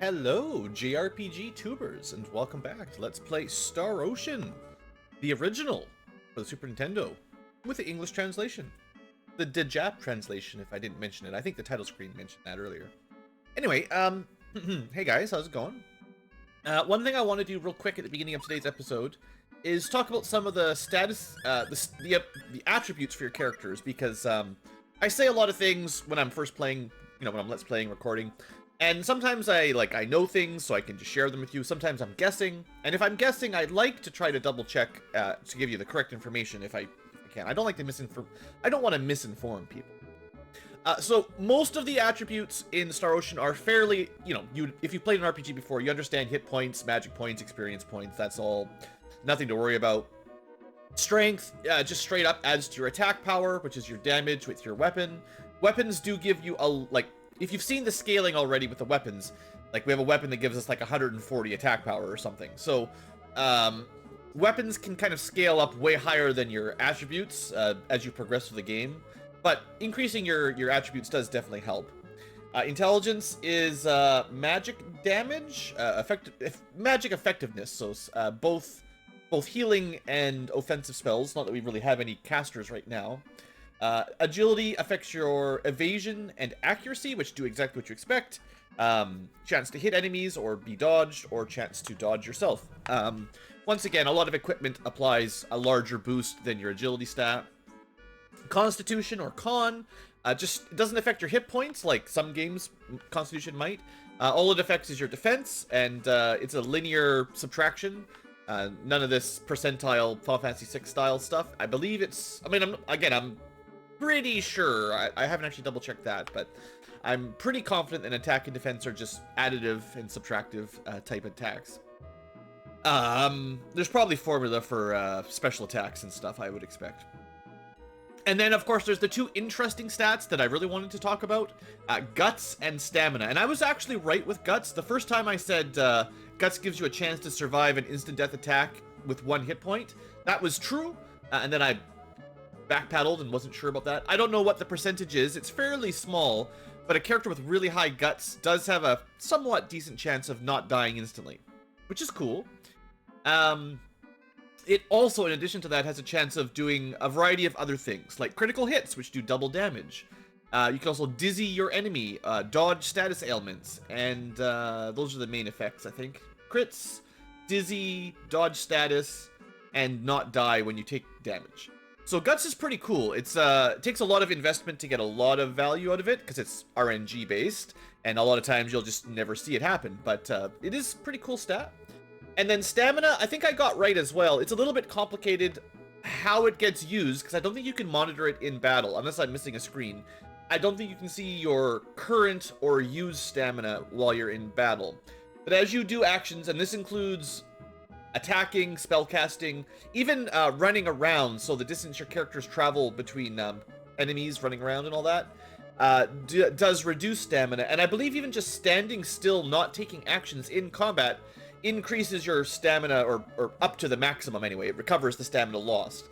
Hello, JRPG tubers, and welcome back to Let's Play Star Ocean, the original for the Super Nintendo, with the English translation. The Djap translation, if I didn't mention it. I think the title screen mentioned that earlier. Anyway, hey guys, how's it going? One thing I want to do real quick at the beginning of today's episode is talk about some of the status, the attributes for your characters, because I say a lot of things when I'm first playing, when I'm Let's Playing, recording. And sometimes I know things, so I can just share them with you. Sometimes I'm guessing, and if I'm guessing, I'd like to try to double check to give you the correct information if I can. I don't like to I don't want to misinform people. So most of the attributes in Star Ocean are fairly, if you've played an RPG before, you understand hit points, magic points, experience points. That's all, nothing to worry about. Strength just straight up adds to your attack power, which is your damage with your weapon. Weapons do give you if you've seen the scaling already with the weapons, like we have a weapon that gives us like 140 attack power or something. So, weapons can kind of scale up way higher than your attributes as you progress through the game. But increasing your attributes does definitely help. Intelligence is magic damage, magic effectiveness. So both healing and offensive spells. Not that we really have any casters right now. Agility affects your evasion and accuracy, which do exactly what you expect. Chance to hit enemies or be dodged, or chance to dodge yourself. Once again, a lot of equipment applies a larger boost than your agility stat. Constitution or con just doesn't affect your hit points like some games Constitution might. All it affects is your defense, and it's a linear subtraction. None of this percentile Final Fantasy VI style stuff. I believe it's, I'm pretty sure, I haven't actually double checked that, but I'm pretty confident that attack and defense are just additive and subtractive type attacks. There's probably formula for special attacks and stuff, I would expect. And then, of course, there's the two interesting stats that I really wanted to talk about, Guts and Stamina. And I was actually right with Guts. The first time I said Guts gives you a chance to survive an instant death attack with 1 hit point, that was true, and then I backpedaled and wasn't sure about that. I don't know what the percentage is. It's fairly small, but a character with really high guts does have a somewhat decent chance of not dying instantly, which is cool. It also, in addition to that, has a chance of doing a variety of other things, like critical hits, which do double damage. You can also dizzy your enemy, dodge status ailments, and those are the main effects, I think. Crits, dizzy, dodge status, and not die when you take damage. So Guts is pretty cool. It takes a lot of investment to get a lot of value out of it, because it's RNG based, and a lot of times you'll just never see it happen, but it is a pretty cool stat. And then Stamina, I think I got right as well. It's a little bit complicated how it gets used, because I don't think you can monitor it in battle, unless I'm missing a screen. I don't think you can see your current or used stamina while you're in battle. But as you do actions, and this includes attacking, spellcasting, even running around, so the distance your characters travel between enemies, running around and all that, does reduce stamina. And I believe even just standing still, not taking actions in combat, increases your stamina, or up to the maximum anyway. It recovers the stamina lost.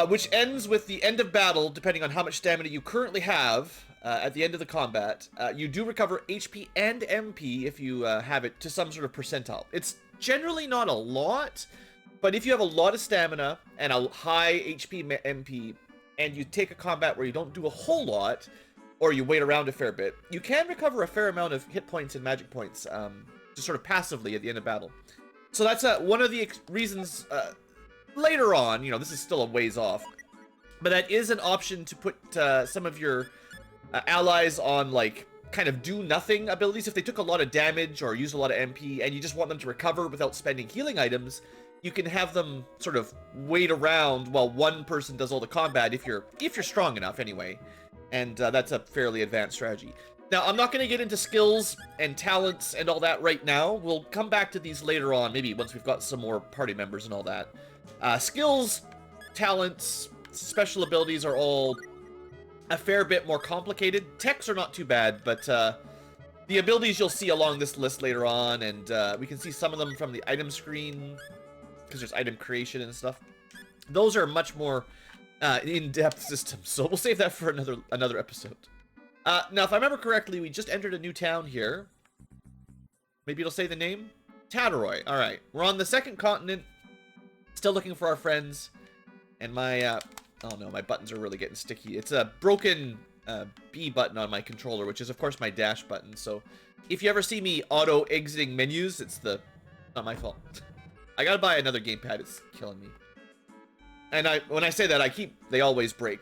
Which ends with the end of battle, depending on how much stamina you currently have at the end of the combat. You do recover HP and MP if you have it to some sort of percentile. It's generally not a lot, but if you have a lot of stamina and a high HP MP, and you take a combat where you don't do a whole lot, or you wait around a fair bit, you can recover a fair amount of hit points and magic points, just sort of passively at the end of battle. So that's one of the reasons later on, this is still a ways off, but that is an option to put some of your allies on, like, kind of do nothing abilities. If they took a lot of damage or used a lot of MP and you just want them to recover without spending healing items, you can have them sort of wait around while one person does all the combat, if you're strong enough anyway. And that's a fairly advanced strategy. Now, I'm not going to get into skills and talents and all that right now. We'll come back to these later on, maybe once we've got some more party members and all that. Skills, talents, special abilities are all a fair bit more complicated. Techs are not too bad, but the abilities you'll see along this list later on, and we can see some of them from the item screen, because there's item creation and stuff. Those are much more in-depth systems, so we'll save that for another episode. Now, if I remember correctly, we just entered a new town here. Maybe it'll say the name? Tataroy. Alright. We're on the second continent. Still looking for our friends. And my, oh no, my buttons are really getting sticky. It's a broken B button on my controller, which is, of course, my dash button. So, if you ever see me auto-exiting menus, it's not my fault. I gotta buy another gamepad. It's killing me. And when I say that, they always break.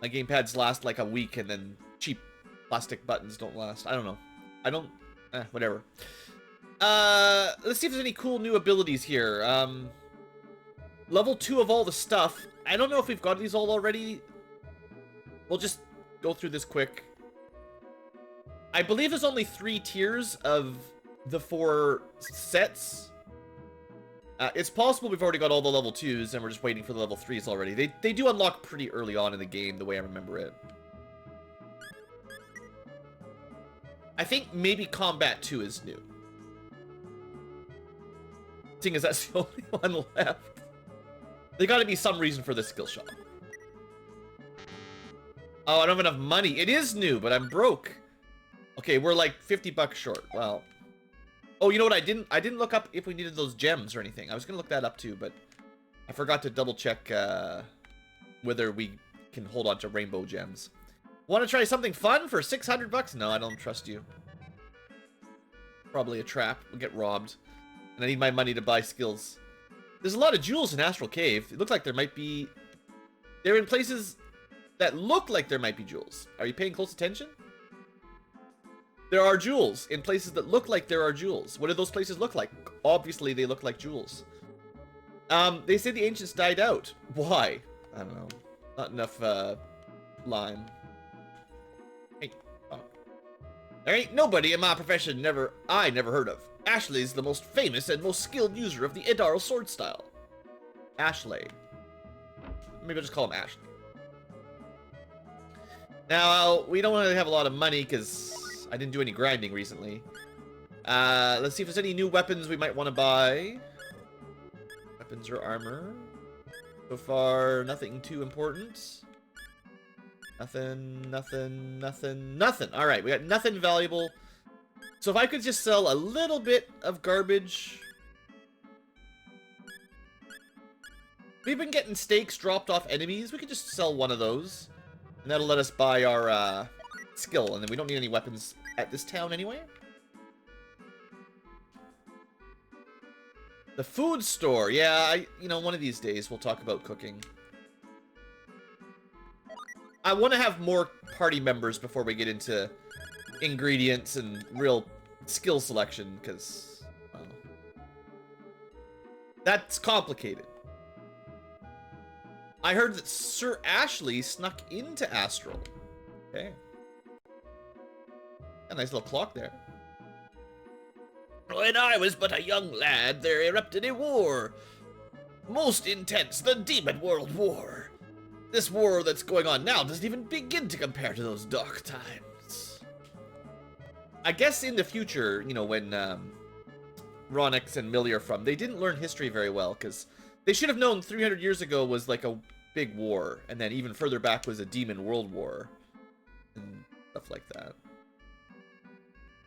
My gamepads last like a week, and then cheap plastic buttons don't last. I don't know. Whatever. Let's see if there's any cool new abilities here. Level 2 of all the stuff. I don't know if we've got these all already. We'll just go through this quick. I believe there's only 3 tiers of the 4 sets. It's possible we've already got all the level 2s and we're just waiting for the level 3s already. They do unlock pretty early on in the game, the way I remember it. I think maybe Combat 2 is new. Seeing as that's the only one left. There gotta be some reason for this skill shop. Oh, I don't have enough money. It is new, but I'm broke. Okay, we're like 50 bucks short. Well... Oh, you know what? I didn't look up if we needed those gems or anything. I was gonna look that up too, but I forgot to double check whether we can hold on to rainbow gems. Want to try something fun for 600 bucks? No, I don't trust you. Probably a trap. We'll get robbed, and I need my money to buy skills. There's a lot of jewels in Astral Cave. It looks like there might be. They're in places that look like there might be jewels. Are you paying close attention? There are jewels in places that look like there are jewels. What do those places look like? Obviously, they look like jewels. They say the ancients died out. Why? I don't know. Not enough, lime. Hey. Oh. There ain't nobody in my profession I never heard of. Ashlay's the most famous and most skilled user of the Idarl sword style. Ashlay. Maybe I'll just call him Ashlay. Now, we don't really have a lot of money because I didn't do any grinding recently. Let's see if there's any new weapons we might want to buy. Weapons or armor. So far, nothing too important. Nothing. Alright, we got nothing valuable. So if I could just sell a little bit of garbage. We've been getting stakes dropped off enemies. We could just sell one of those. And that'll let us buy our, skill, and then we don't need any weapons at this town anyway. The food store. Yeah, one of these days we'll talk about cooking. I want to have more party members before we get into ingredients and real skill selection, because, well, that's complicated. I heard that Sir Ashlay snuck into Astral. Okay. A nice little clock there. When I was but a young lad, there erupted a war. Most intense, the Demon World War. This war that's going on now doesn't even begin to compare to those dark times. I guess in the future, when Ronix and Millie are from, they didn't learn history very well, because they should have known 300 years ago was like a big war, and then even further back was a Demon World War, and stuff like that.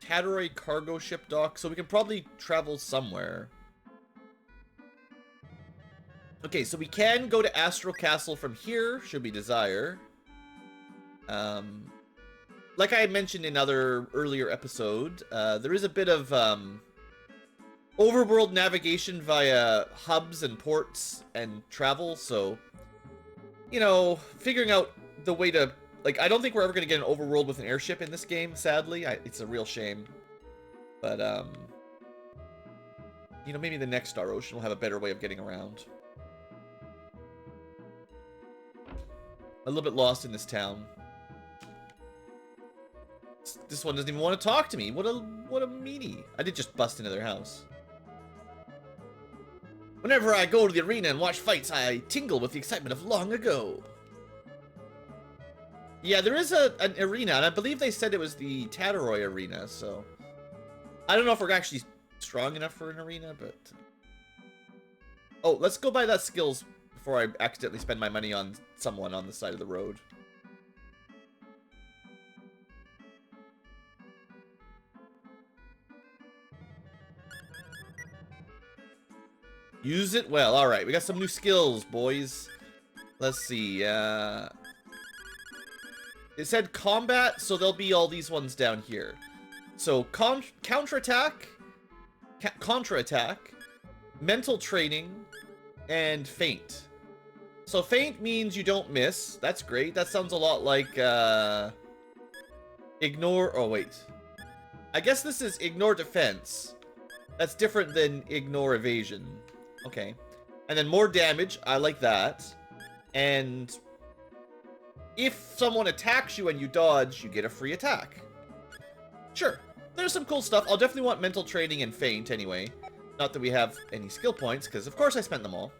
Tataroy cargo ship dock, so we can probably travel somewhere. Okay, so we can go to Astral Castle from here, should we desire. Like I mentioned in other earlier episode, there is a bit of overworld navigation via hubs and ports and travel, so, figuring out the way to... Like, I don't think we're ever going to get an overworld with an airship in this game, sadly. It's a real shame. But, maybe the next Star Ocean will have a better way of getting around. A little bit lost in this town. This one doesn't even want to talk to me. What a meanie. I did just bust into their house. Whenever I go to the arena and watch fights, I tingle with the excitement of long ago. Yeah, there is an arena, and I believe they said it was the Tataroy arena, so... I don't know if we're actually strong enough for an arena, but... Oh, let's go buy that skills before I accidentally spend my money on someone on the side of the road. Use it well. Alright, we got some new skills, boys. Let's see. It said combat, so there'll be all these ones down here. So, counterattack, contra-attack, mental training, and feint. So feint means you don't miss. That's great. That sounds a lot like, ignore... Oh, wait. I guess this is ignore defense. That's different than ignore evasion. Okay. And then more damage. I like that. And if someone attacks you and you dodge, you get a free attack. Sure. There's some cool stuff. I'll definitely want mental training and feint anyway. Not that we have any skill points, because of course I spent them all.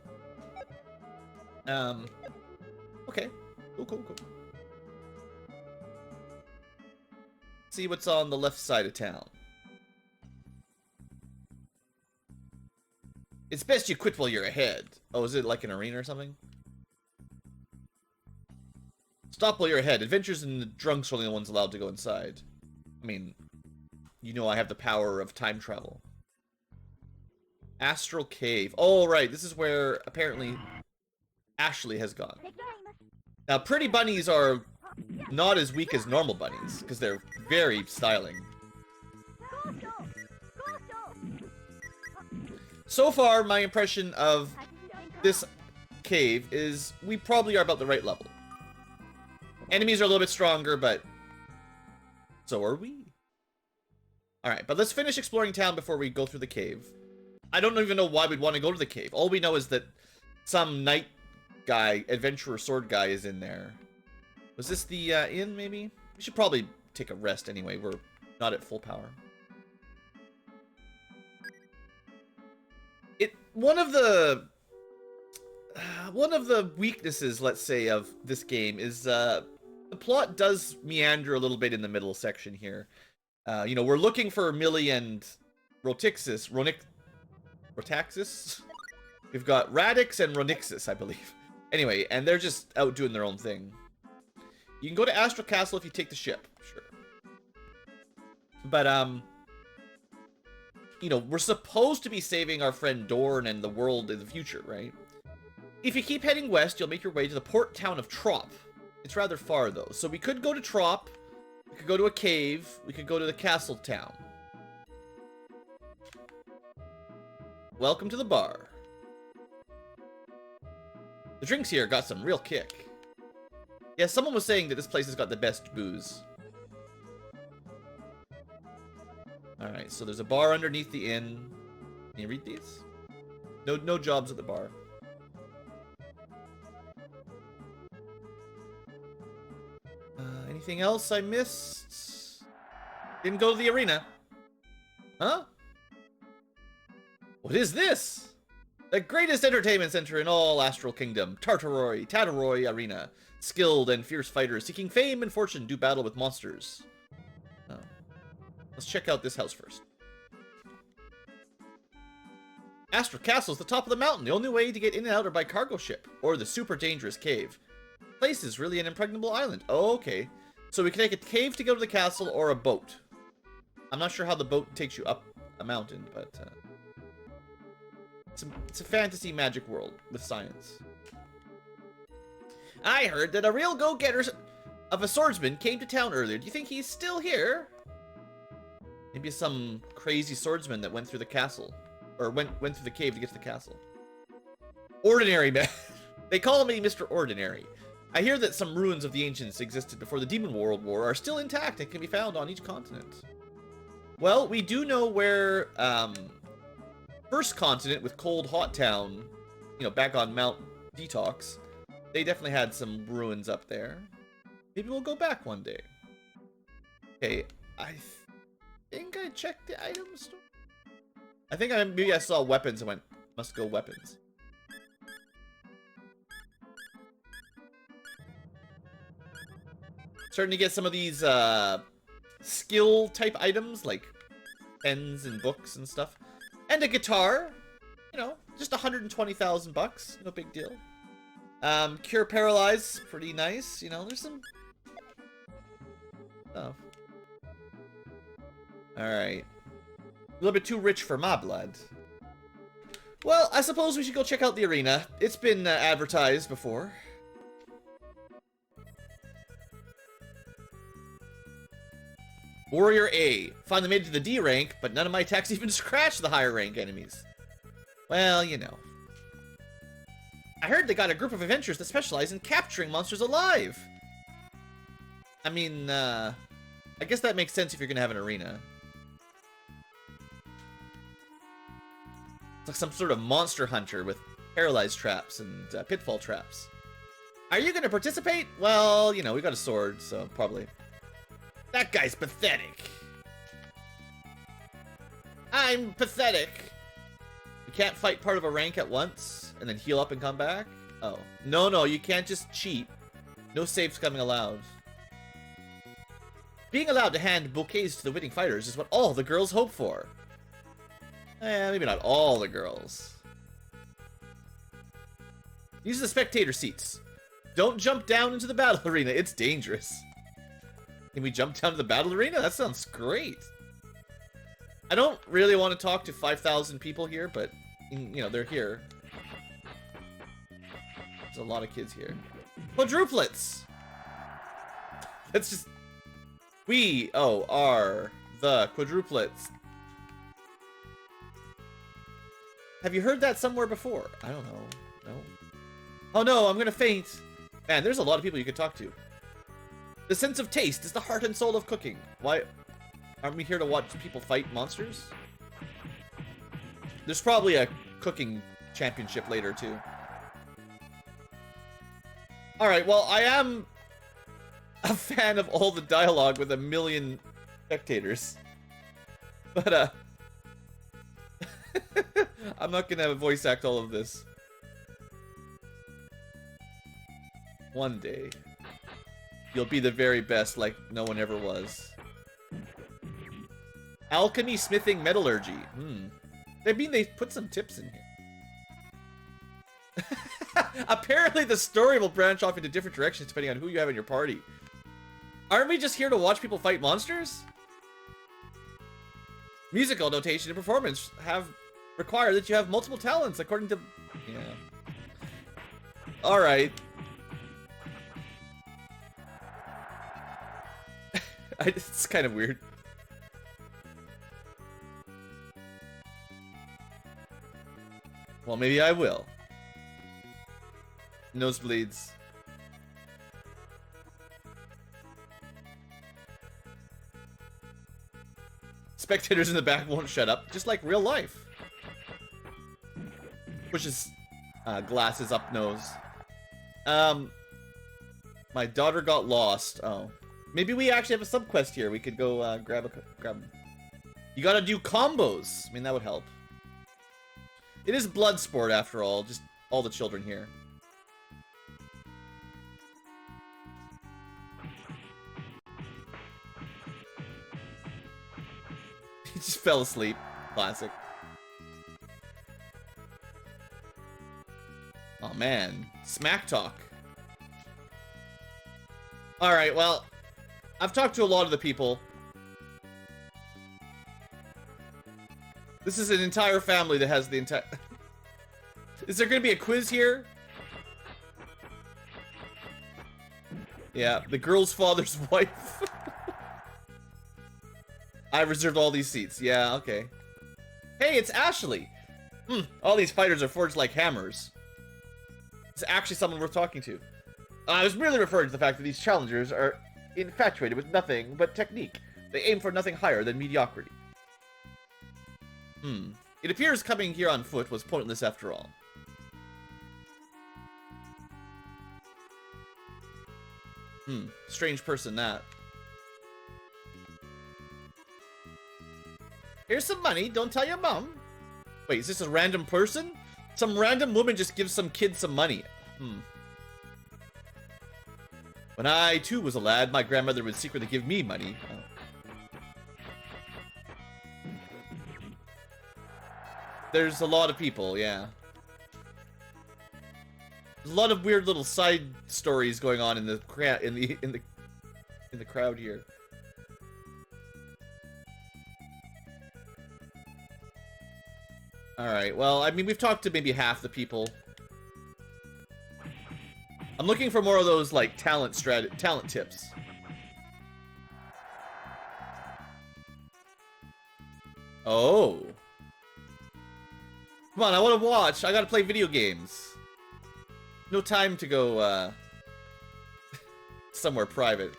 Okay. Cool. See what's on the left side of town. It's best you quit while you're ahead. Oh, is it like an arena or something? Stop while you're ahead. Adventures and the drunks are only the ones allowed to go inside. I mean, you know I have the power of time travel. Astral Cave. Oh, right. This is where, apparently, Ashlay has gone. Now, pretty bunnies are not as weak as normal bunnies, because they're very styling. So far, my impression of this cave is we probably are about the right level. Enemies are a little bit stronger, but so are we. Alright, but let's finish exploring town before we go through the cave. I don't even know why we'd want to go to the cave. All we know is that some knight guy, adventurer sword guy, is in there. Was this the inn, maybe? We should probably take a rest anyway. We're not at full power. One of the weaknesses, let's say, of this game is the plot does meander a little bit in the middle section here. You know, we're looking for Millie and Rotaxis. We've got Radix and Ronixis, I believe. Anyway, and they're just out doing their own thing. You can go to Astral Castle if you take the ship, sure. But, you know, we're supposed to be saving our friend Dorn and the world in the future, right? If you keep heading west, you'll make your way to the port town of Trop. It's rather far, though. So we could go to Trop, we could go to a cave, we could go to the castle town. Welcome to the bar. The drinks here got some real kick. Yeah, someone was saying that this place has got the best booze. Alright, so there's a bar underneath the inn. Can you read these? No jobs at the bar. Anything else I missed? Didn't go to the arena. Huh? What is this? The greatest entertainment center in all Astral Kingdom. Tataroy Arena. Skilled and fierce fighters seeking fame and fortune do battle with monsters. Oh. Let's check out this house first. Astral Castle is the top of the mountain. The only way to get in and out are by cargo ship or the super dangerous cave. The place is really an impregnable island. Oh, okay. So we can take a cave to go to the castle or a boat. I'm not sure how the boat takes you up a mountain, but it's a fantasy magic world with science. I heard that a real go-getter of a swordsman came to town earlier. Do you think he's still here? Maybe some crazy swordsman that went through the castle. Or went through the cave to get to the castle. Ordinary man. They call me Mr. Ordinary. I hear that some ruins of the ancients existed before the Demon World War are still intact and can be found on each continent. Well, we do know where first continent with Cold Hot Town, you know, back on Mount Detox, they definitely had some ruins up there. Maybe we'll go back one day. Okay, I think I checked the item store. I think maybe I saw weapons and went, must go weapons. Starting to get some of these skill type items like pens and books and stuff. And a guitar, you know, just 120,000 bucks, no big deal. Cure Paralyze, pretty nice, you know, there's some stuff. Alright. A little bit too rich for my blood. Well, I suppose we should go check out the arena. It's been advertised before. Warrior A. Finally made it to the D rank, but none of my attacks even scratch the higher rank enemies. Well, you know. I heard they got a group of adventurers that specialize in capturing monsters alive. I mean, I guess that makes sense if you're gonna have an arena. It's like some sort of monster hunter with paralyzed traps and pitfall traps. Are you gonna participate? Well, you know, we got a sword, so probably. That guy's pathetic. I'm pathetic. You can't fight part of a rank at once and then heal up and come back? Oh. No, you can't just cheat. No saves coming allowed. Being allowed to hand bouquets to the winning fighters is what all the girls hope for. Maybe not all the girls. Use the spectator seats. Don't jump down into the battle arena. It's dangerous. Can we jump down to the battle arena? That sounds great. I don't really want to talk to 5,000 people here, but, you know, they're here. There's a lot of kids here. Quadruplets! That's just... We are the quadruplets. Have you heard that somewhere before? I don't know. No. Oh no, I'm gonna faint. Man, there's a lot of people you could talk to. The sense of taste is the heart and soul of cooking. Why aren't we here to watch people fight monsters? There's probably a cooking championship later too. Alright, well, I am a fan of all the dialogue with 1 million spectators. But, I'm not gonna voice act all of this. One day, you'll be the very best like no one ever was. Alchemy, smithing, metallurgy. I mean, they put some tips in here. Apparently the story will branch off into different directions depending on who you have in your party. Aren't we just here to watch people fight monsters? Musical notation and performance require that you have multiple talents according to... Yeah. Alright. It's kind of weird. Well, maybe I will. Nosebleeds. Spectators in the back won't shut up, just like real life. Pushes glasses up nose. My daughter got lost. Oh. Maybe we actually have a sub-quest here. We could go grab. You gotta do combos. I mean, that would help. It is blood sport after all. Just all the children here. He just fell asleep. Classic. Oh man, smack talk. Alright, well, I've talked to a lot of the people. This is an entire family that has the entire... Is there gonna be a quiz here? Yeah, the girl's father's wife. I reserved all these seats. Yeah, okay. Hey, it's Ashlay. All these fighters are forged like hammers. It's actually someone worth talking to. I was merely referring to the fact that these challengers are infatuated with nothing but technique. They aim for nothing higher than mediocrity. It appears coming here on foot was pointless after all. Strange person, that. Here's some money, don't tell your mom. Wait, is this a random person? Some random woman just gives some kid some money. When I, too, was a lad, my grandmother would secretly give me money. Oh. There's a lot of people, yeah. There's a lot of weird little side stories going on in the crowd here. Alright, well, I mean, we've talked to maybe half the people. I'm looking for more of those, like, talent tips. Oh. Come on, I want to watch. I gotta play video games. No time to go, somewhere private.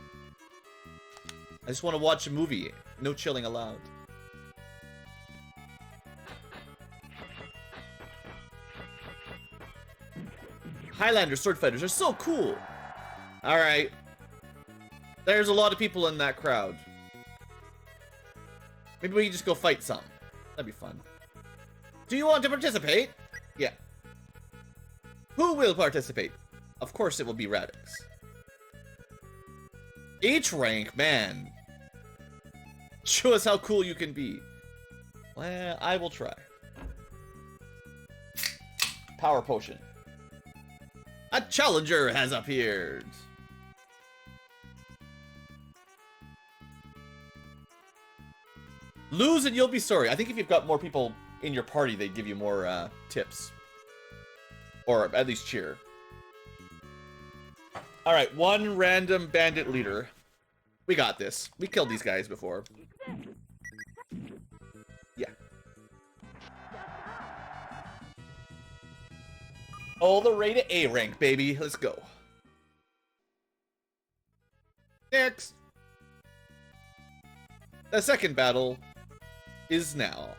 I just want to watch a movie. No chilling allowed. Highlander sword fighters are so cool. Alright. There's a lot of people in that crowd. Maybe we can just go fight some. That'd be fun. Do you want to participate? Yeah. Who will participate? Of course it will be Radix. H rank, man. Show us how cool you can be. Well, I will try. Power potion. A challenger has appeared. Lose and you'll be sorry. I think if you've got more people in your party, they'd give you more tips. Or at least cheer. Alright, one random bandit leader. We got this. We killed these guys before. Yeah. All the way to A rank, baby. Let's go. Next. The second battle is now.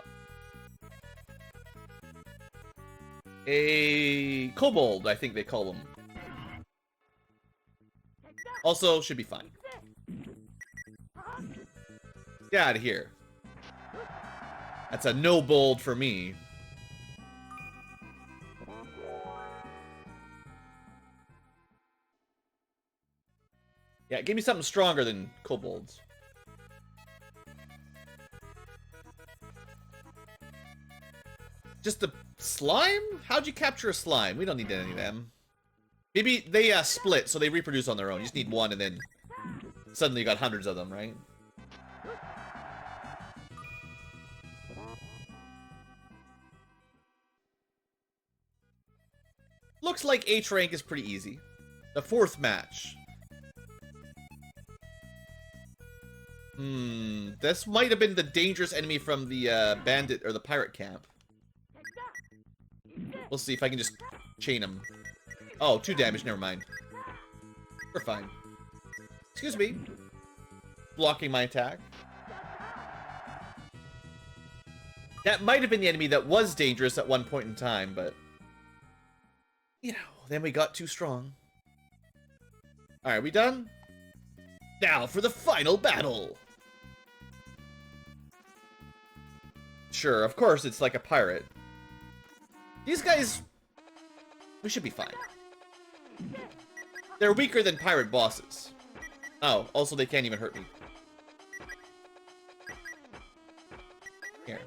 A kobold, I think they call them. Also, should be fine. Get out of here. That's a no bold for me. Yeah, give me something stronger than kobolds. Just the slime? How'd you capture a slime? We don't need any of them. Maybe they split, so they reproduce on their own. You just need one, and then suddenly you got hundreds of them, right? Looks like H rank is pretty easy. The fourth match. This might have been the dangerous enemy from the bandit or the pirate camp. We'll see if I can just chain him. Oh, 2 damage, never mind. We're fine. Excuse me. Blocking my attack. That might have been the enemy that was dangerous at one point in time, but... you know, then we got too strong. Alright, we done? Now for the final battle! Sure, of course it's like a pirate. These guys... we should be fine. They're weaker than pirate bosses. Oh, also they can't even hurt me. Here.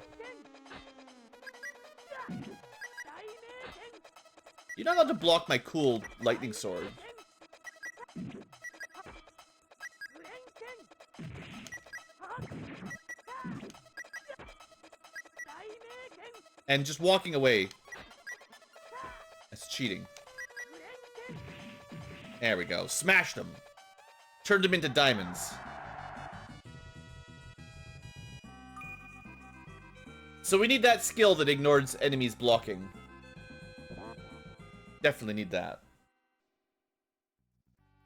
You're not allowed to block my cool lightning sword. And just walking away. That's cheating. There we go. Smashed them. Turned them into diamonds. So we need that skill that ignores enemies blocking. Definitely need that.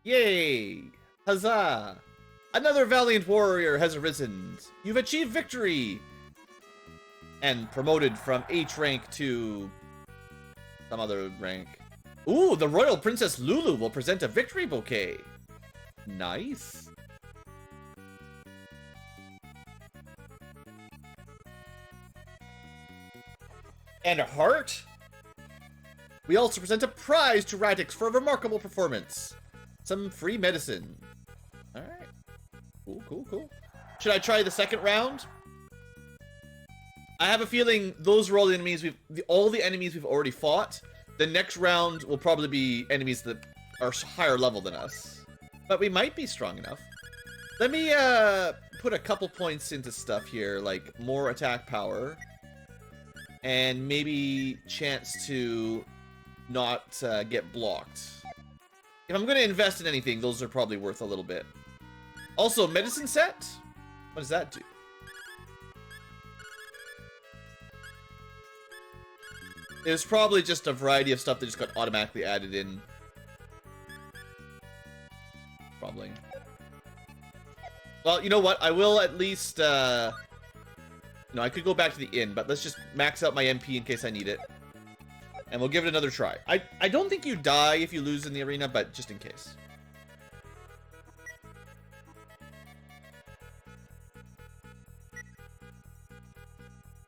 Yay! Huzzah! Another valiant warrior has arisen. You've achieved victory! And promoted from H rank to some other rank. Ooh, the Royal Princess Lulu will present a victory bouquet. Nice. And a heart? We also present a prize to Radix for a remarkable performance. Some free medicine. Alright. Cool, cool, cool. Should I try the second round? I have a feeling those are all the enemies all the enemies we've already fought. The next round will probably be enemies that are higher level than us. But we might be strong enough. Let me put a couple points into stuff here, like more attack power. And maybe chance to not get blocked. If I'm going to invest in anything, those are probably worth a little bit. Also, medicine set? What does that do? It was probably just a variety of stuff that just got automatically added in. Probably. Well, you know what? I will at least, no, I could go back to the inn, but let's just max out my MP in case I need it. And we'll give it another try. I don't think you die if you lose in the arena, but just in case.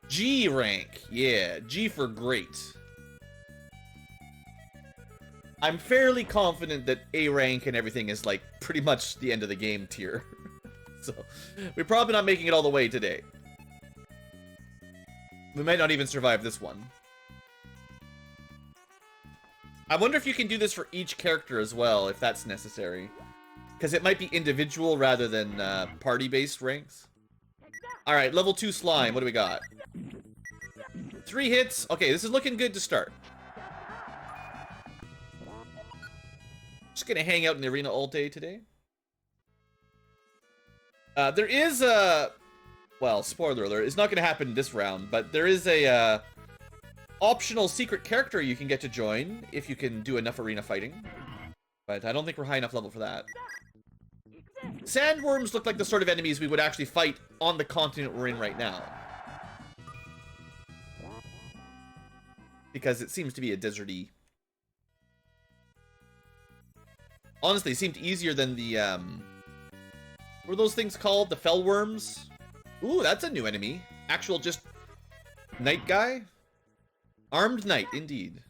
G rank. Yeah, G for great. I'm fairly confident that A rank and everything is like pretty much the end of the game tier. So, we're probably not making it all the way today. We might not even survive this one. I wonder if you can do this for each character as well, if that's necessary. Because it might be individual rather than party-based ranks. Alright, level 2 slime. What do we got? 3 hits. Okay, this is looking good to start. Just gonna hang out in the arena all day today. There is a... Well, spoiler alert. It's not gonna happen this round, but there is a... optional secret character you can get to join if you can do enough arena fighting. But I don't think we're high enough level for that. Sandworms look like the sort of enemies we would actually fight on the continent we're in right now. Because it seems to be a deserty. Honestly, it seemed easier than the, what were those things called? The fellworms? Ooh, that's a new enemy. Actual just knight guy? Armed knight, indeed.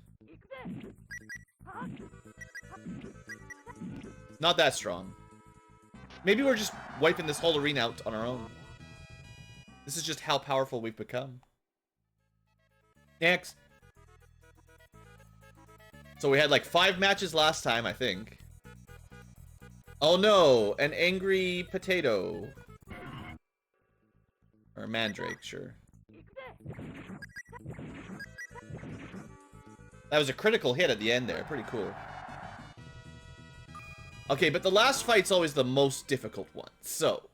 Not that strong. Maybe we're just wiping this whole arena out on our own. This is just how powerful we've become. Next. So we had like 5 matches last time, I think. Oh no, an angry potato. Or a mandrake, sure. That was a critical hit at the end there. Pretty cool. Okay, but the last fight's always the most difficult one. So.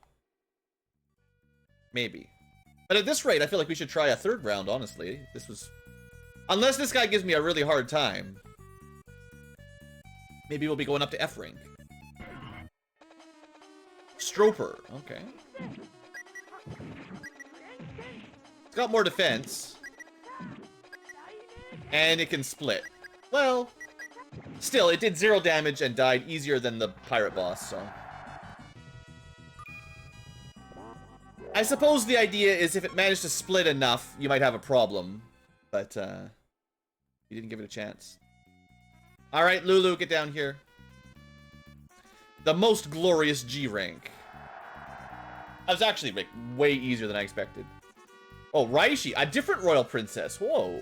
Maybe. But at this rate, I feel like we should try a 3rd round, honestly. This was... Unless this guy gives me a really hard time. Maybe we'll be going up to F rank. Stroper. Okay. It's got more defense. And it can split. Well, still, it did 0 damage and died easier than the pirate boss, so. I suppose the idea is if it managed to split enough, you might have a problem. But, you didn't give it a chance. Alright, Lulu, get down here. The most glorious G rank. That was actually like, way easier than I expected. Oh, Raishi, a different royal princess. Whoa.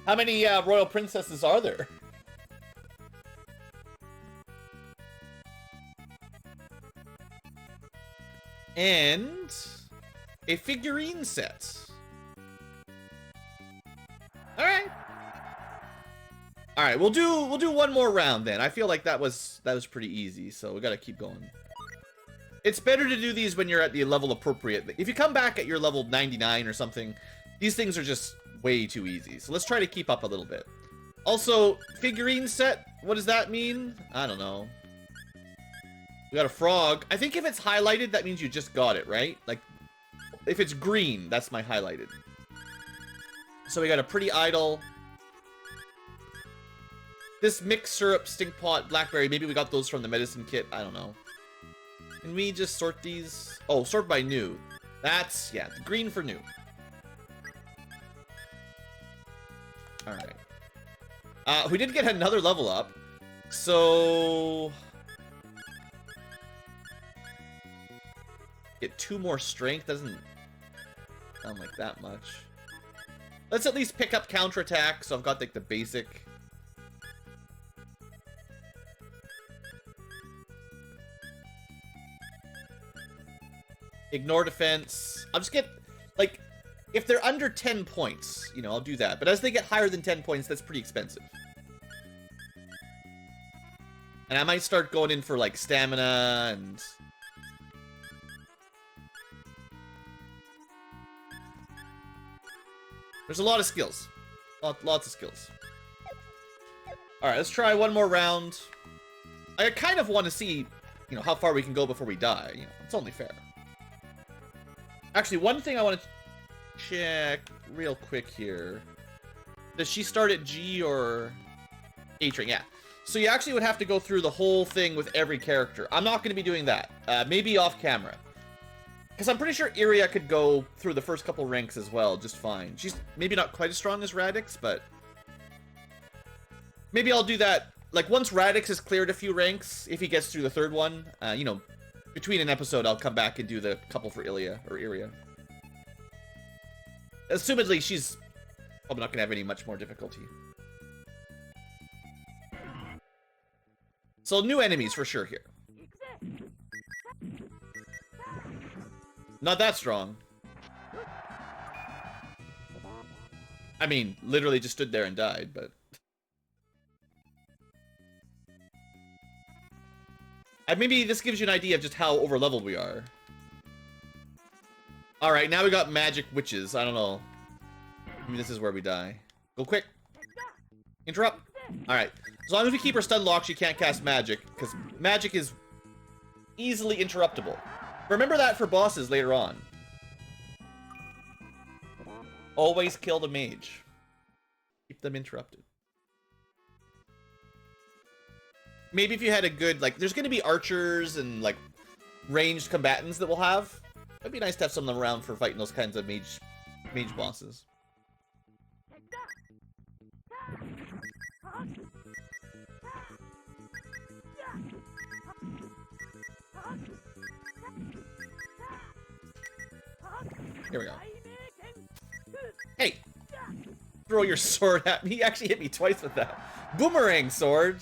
How many royal princesses are there? And a figurine set. All right. All right, we'll do one more round then. I feel like that was pretty easy, so we got to keep going. It's better to do these when you're at the level appropriate. If you come back at your level 99 or something, these things are just way too easy. So let's try to keep up a little bit. Also, figurine set, what does that mean? I don't know. We got a frog. I think if it's highlighted, that means you just got it, right? Like, if it's green, that's my highlighted. So we got a pretty idol. This mixed syrup, stink pot, blackberry, maybe we got those from the medicine kit. I don't know. Can we just sort these? Oh, sort by new. That's, yeah, green for new. Alright. We did get another level up. So... Get 2 more strength. Doesn't sound like that much. Let's at least pick up counterattack. So I've got like the basic. Ignore defense. I'll just get like If they're under 10 points, you know, I'll do that. But as they get higher than 10 points, that's pretty expensive. And I might start going in for, like, stamina and... There's a lot of skills. Lots of skills. Alright, let's try one more round. I kind of want to see, you know, how far we can go before we die. You know, it's only fair. Actually, one thing I want to check real quick here. Does she start at G or H rank? Yeah. So you actually would have to go through the whole thing with every character. I'm not going to be doing that. Maybe off camera. Because I'm pretty sure Iria could go through the first couple ranks as well, just fine. She's maybe not quite as strong as Radix, but... Maybe I'll do that, like, once Radix has cleared a few ranks, if he gets through the third one, you know, between an episode, I'll come back and do the couple for Iria, or Iria. Assumedly, she's probably not going to have any much more difficulty. So, new enemies for sure here. Not that strong. I mean, literally just stood there and died, but... And maybe this gives you an idea of just how over-leveled we are. Alright, now we got magic witches. I don't know. Maybe this is where we die. Go quick. Interrupt. Alright. As long as we keep her stun locked, she can't cast magic, because magic is easily interruptible. Remember that for bosses later on. Always kill the mage. Keep them interrupted. Maybe if you had a good, like, there's going to be archers and, like, ranged combatants that we'll have. It'd be nice to have some of them around for fighting those kinds of mage bosses. Here we go. Hey! Throw your sword at me. He actually hit me twice with that. Boomerang sword!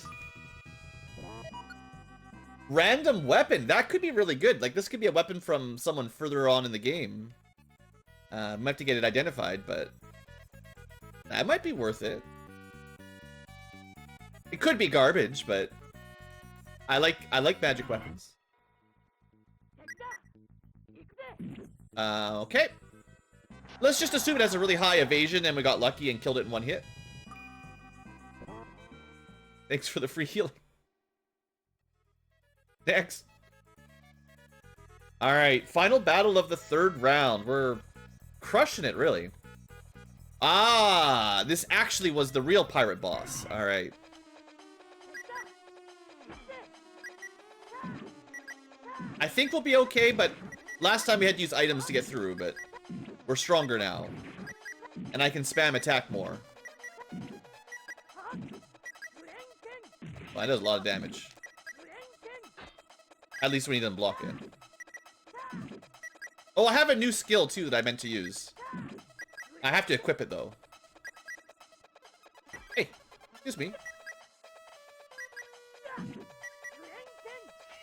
Random weapon. That could be really good. Like, this could be a weapon from someone further on in the game. Might have to get it identified, but... that might be worth it. It could be garbage, but... I like magic weapons. Okay. Let's just assume it has a really high evasion and we got lucky and killed it in one hit. Thanks for the free healing. Next. Alright, final battle of the third round. We're crushing it, really. Ah, this actually was the real pirate boss. Alright. I think we'll be okay, but last time we had to use items to get through, but we're stronger now. And I can spam attack more. Well, that does a lot of damage. At least when he doesn't block it. Oh, I have a new skill, too, that I meant to use. I have to equip it, though. Hey, excuse me.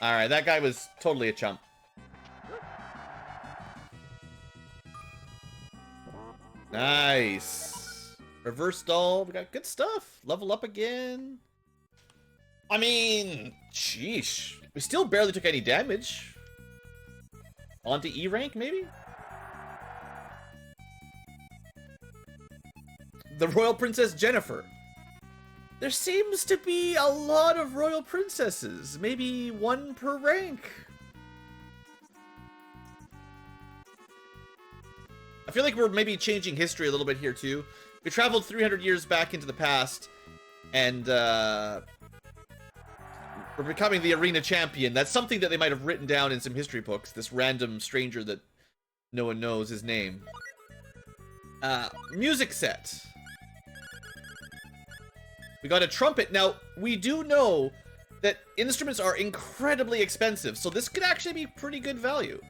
Alright, that guy was totally a chump. Nice. Reverse doll. We got good stuff. Level up again. I mean, sheesh. We still barely took any damage. On to E rank, maybe? The Royal Princess Jennifer. There seems to be a lot of Royal Princesses. Maybe one per rank. I feel like we're maybe changing history a little bit here, too. We traveled 300 years back into the past, and, we're becoming the arena champion. That's something that they might have written down in some history books. This random stranger that no one knows his name. Music set. We got a trumpet. Now, we do know that instruments are incredibly expensive, so this could actually be pretty good value.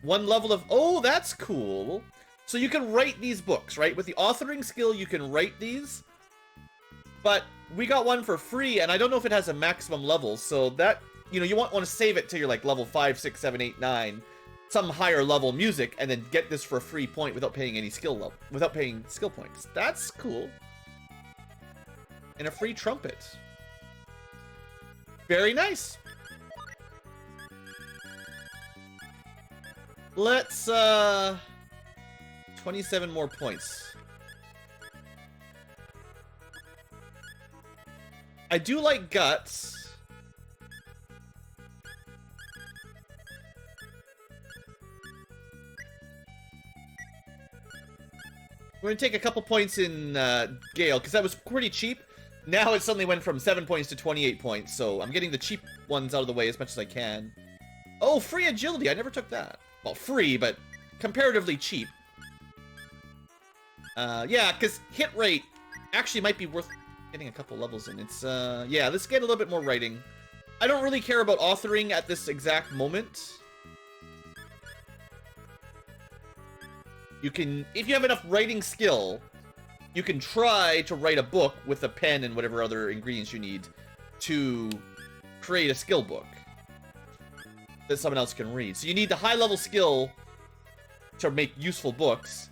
One level of... oh, that's cool. So you can write these books, right? With the authoring skill, you can write these. But we got one for free, and I don't know if it has a maximum level, so that, you know, you want to save it till you're like level 5, 6, 7, 8, 9. some higher level music and then get this for a free point without paying any skill points. That's cool. And a free trumpet. Very nice. Let's 27 more points. I do like guts. We're gonna take a couple points in Gale, because that was pretty cheap. Now it suddenly went from 7 points to 28 points, so I'm getting the cheap ones out of the way as much as I can. Oh, free agility, I never took that. Well, free, but comparatively cheap. Yeah, because hit rate actually might be worth getting a couple levels in. It's, yeah, let's get a little bit more writing. I don't really care about authoring at this exact moment. You can, if you have enough writing skill, you can try to write a book with a pen and whatever other ingredients you need to create a skill book that someone else can read. So you need the high-level skill to make useful books.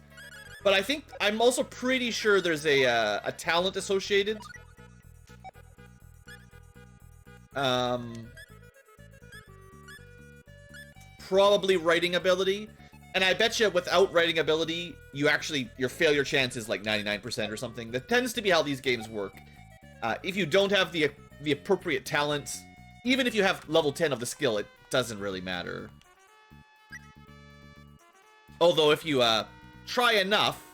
But I think, I'm also pretty sure there's a talent associated. Probably writing ability. And I bet you without writing ability, your failure chance is like 99% or something. That tends to be how these games work. If you don't have the appropriate talent, even if you have level 10 of the skill, it doesn't really matter. Although if you try enough,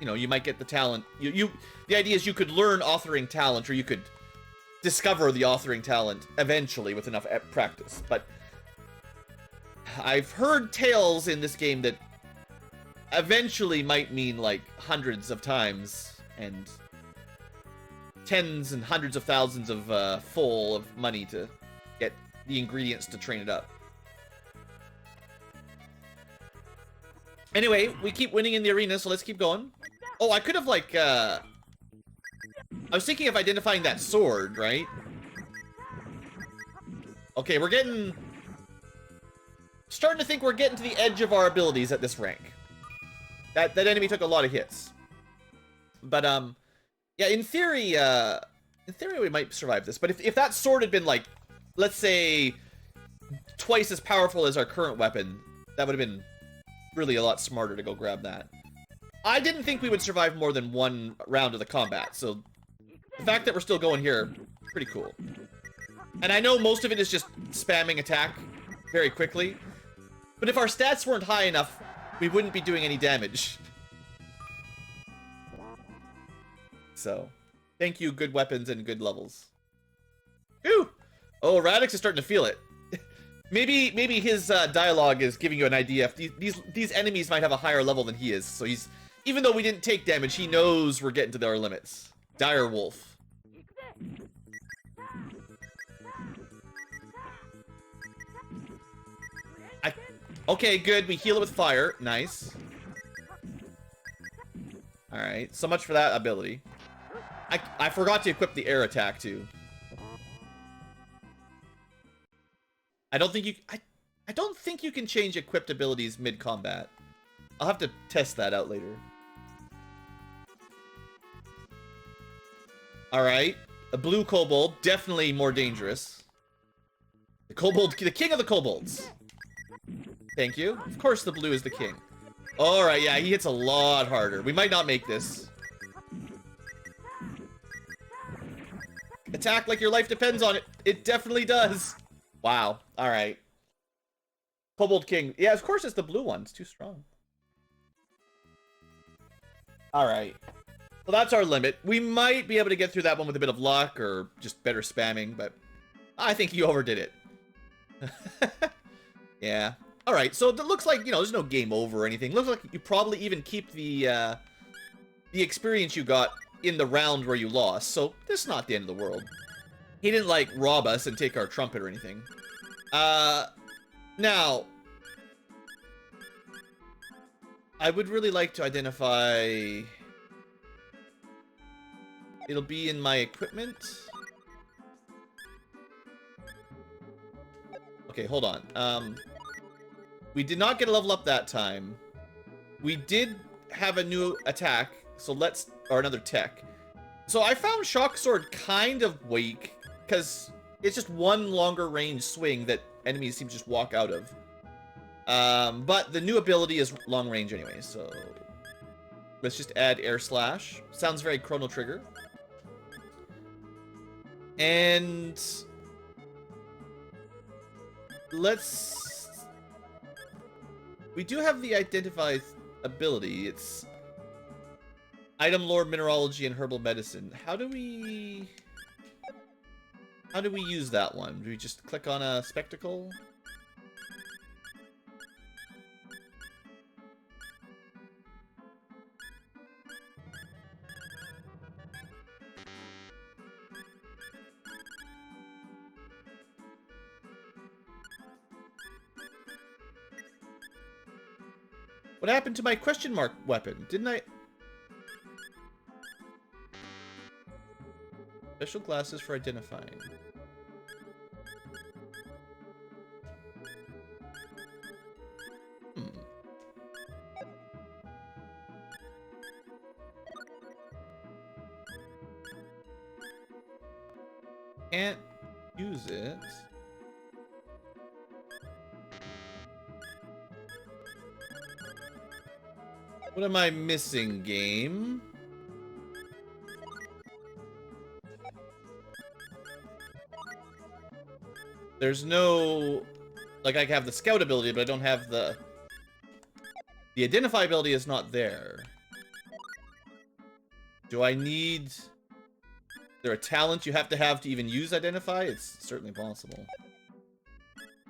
you know, you might get the talent. The idea is you could learn authoring talent, or you could discover the authoring talent eventually with enough practice. But I've heard tales in this game that eventually might mean like hundreds of times and tens and hundreds of thousands of full of money to get the ingredients to train it up. Anyway, we keep winning in the arena, so let's keep going. Oh, I could have like I was thinking of identifying that sword, right? Okay, we're starting to think we're getting to the edge of our abilities at this rank. That enemy took a lot of hits. But, yeah, in theory we might survive this. But if that sword had been, like, let's say, twice as powerful as our current weapon, that would have been really a lot smarter to go grab that. I didn't think we would survive more than one round of the combat, so the fact that we're still going here, pretty cool. And I know most of it is just spamming attack very quickly. But if our stats weren't high enough, we wouldn't be doing any damage. So, thank you, good weapons and good levels. Ooh! Oh, Radix is starting to feel it. maybe his dialogue is giving you an idea if these enemies might have a higher level than he is. So he's, even though we didn't take damage, he knows we're getting to our limits. Dire Wolf. Okay, good. We heal it with fire. Nice. Alright, so much for that ability. I forgot to equip the air attack, too. I don't think you can change equipped abilities mid-combat. I'll have to test that out later. Alright. A blue kobold. Definitely more dangerous. The kobold, the king of the kobolds. Thank you. Of course the blue is the king. Alright, yeah, he hits a lot harder. We might not make this. Attack like your life depends on it. It definitely does. Wow. Alright. Kobold king. Yeah, of course it's the blue one. It's too strong. Alright. So that's our limit. We might be able to get through that one with a bit of luck or just better spamming, but I think you overdid it. Yeah. Alright, so it looks like, you know, there's no game over or anything. Looks like you probably even keep the experience you got in the round where you lost, so this is not the end of the world. He didn't, like, rob us and take our trumpet or anything. Now, I would really like to identify... It'll be in my equipment. Okay, hold on. We did not get a level up that time. We did have a new attack, so or another tech. So I found Shock Sword kind of weak, because it's just one longer range swing that enemies seem to just walk out of. But the new ability is long range anyway, so let's just add Air Slash. Sounds very Chrono Trigger. And we do have the Identify ability. It's Item Lore, Mineralogy, and Herbal Medicine. How do we use that one? Do we just click on a spectacle? What happened to my question mark weapon? Didn't I... Special glasses for identifying. Can't use it. What am I missing, game? There's no... Like, I have the scout ability, but I don't have the... The identify ability is not there. Do I need... Is there a talent you have to even use identify? It's certainly possible.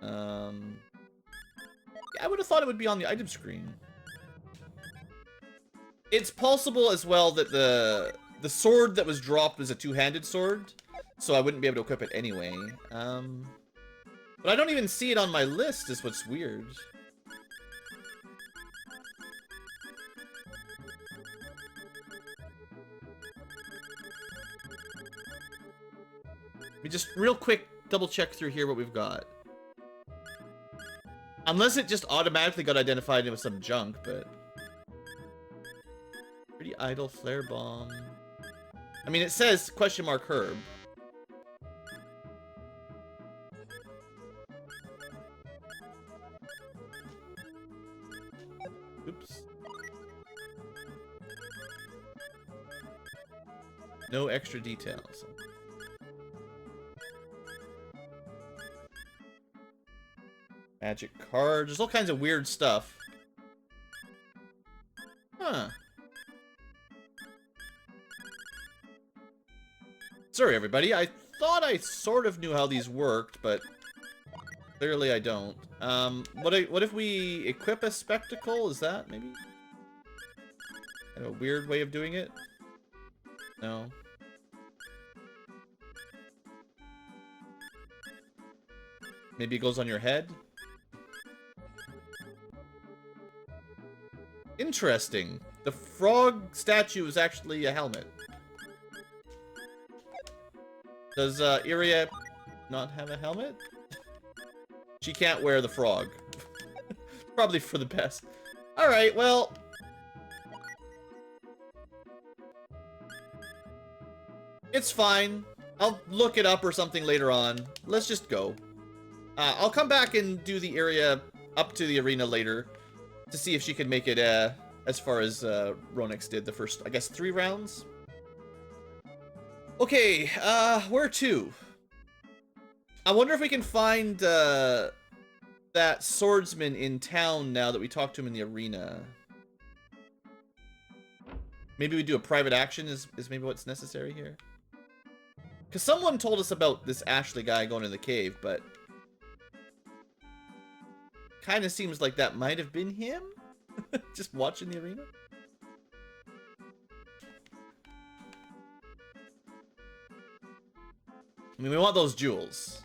Yeah, I would have thought it would be on the item screen. It's possible as well that the sword that was dropped was a two-handed sword, so I wouldn't be able to equip it anyway. But I don't even see it on my list, is what's weird. Let me just real quick double check through here what we've got. Unless it just automatically got identified with some junk, but... Pretty idle, flare bomb. I mean, it says question mark herb. Oops. No extra details. Magic card. There's all kinds of weird stuff. Huh. Sorry, everybody. I thought I sort of knew how these worked, but clearly I don't. What if we equip a spectacle? Is that maybe a weird way of doing it? No. Maybe it goes on your head? Interesting. The frog statue is actually a helmet. Does Iria not have a helmet? She can't wear the frog. Probably for the best. Alright, well... It's fine. I'll look it up or something later on. Let's just go. I'll come back and do the area up to the arena later to see if she can make it as far as Ronix did the first, I guess, 3 rounds. Okay, where to? I wonder if we can find that swordsman in town now that we talked to him in the arena. Maybe we do a private action is maybe what's necessary here. Because someone told us about this Ashlay guy going in the cave, but... Kind of seems like that might have been him? Just watching the arena? I mean, we want those jewels.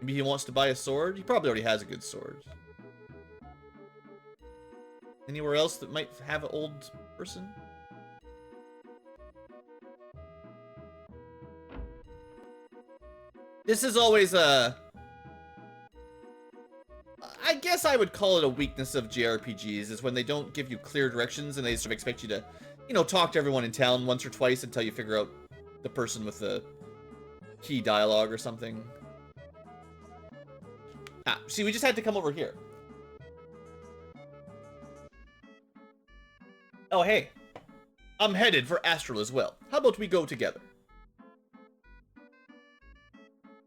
Maybe he wants to buy a sword? He probably already has a good sword. Anywhere else that might have an old person? This is always a I guess I would call it a weakness of JRPGs, is when they don't give you clear directions and they sort of expect you to, you know, talk to everyone in town once or twice until you figure out the person with the key dialogue or something. Ah, see, we just had to come over here. Oh, hey. I'm headed for Astral as well. How about we go together?